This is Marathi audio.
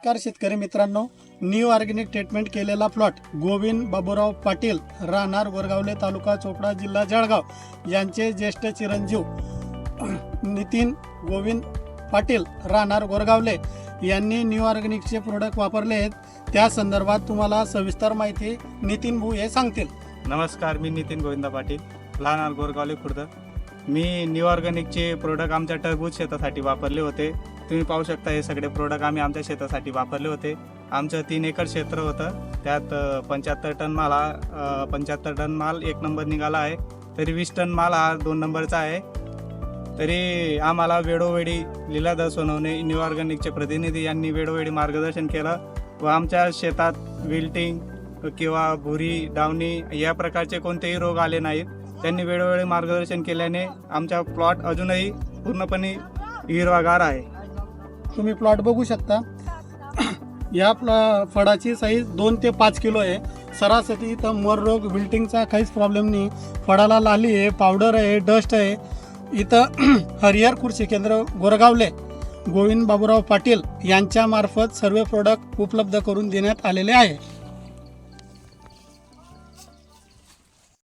नमस्कार शेतकरी मित्रांनो, न्यू ऑर्गॅनिक ट्रीटमेंट केलेला प्लॉट गोविंद बाबूराव पाटील, राहणार गोरगावले, तालुका चोपडा, जिल्हा जळगाव यांचे ज्येष्ठ चिरंजीव नितीन गोविंद पाटील, राहणार गोरगावले यांनी न्यू ऑर्गॅनिकचे प्रोडक्ट वापरले आहेत. त्या संदर्भात तुम्हाला सविस्तर माहिती नितीन भाऊ हे सांगतील. नमस्कार, मी नितीन गोविंद पाटील, राहणार गोरगावले, खुर्द. मी न्यू ऑर्गॅनिकचे प्रोडक्ट आमच्या टरबूज शेतासाठी वापरले होते. तुम्ही पाहू शकता हे सगळे प्रोडक्ट आम्ही आमच्या शेतासाठी वापरले होते. आमचं 3 एकर क्षेत्र होतं, त्यात 75 टन माल 1 नंबर निघाला आहे. तरी 20 टन माल हा 2 नंबरचा आहे. तरी आम्हाला वेळोवेळी लीलाधर सोनवणे न्यू ऑर्गॅनिकचे प्रतिनिधी यांनी वेळोवेळी मार्गदर्शन केलं व आमच्या शेतात विल्टिंग किंवा भुरी, डावणी या प्रकारचे कोणतेही रोग आले नाहीत. त्यांनी वेळोवेळी मार्गदर्शन केल्याने आमचा प्लॉट अजूनही पूर्णपणे हिरवागार आहे. तुम्ही प्लॉट बघू शकता. या फळाची साईज 2 ते 5 किलो आहे. सरासरी इथं मर रोग, विल्टिंगचा काहीच प्रॉब्लेम नाही. फळाला लाली आहे, पावडर आहे, डस्ट आहे. इथं हरिहर कृषी केंद्र गोरगावले गोविंद बाबूराव पाटील यांच्या मार्फत सर्व प्रोडक्ट उपलब्ध करून देण्यात आलेले आहे.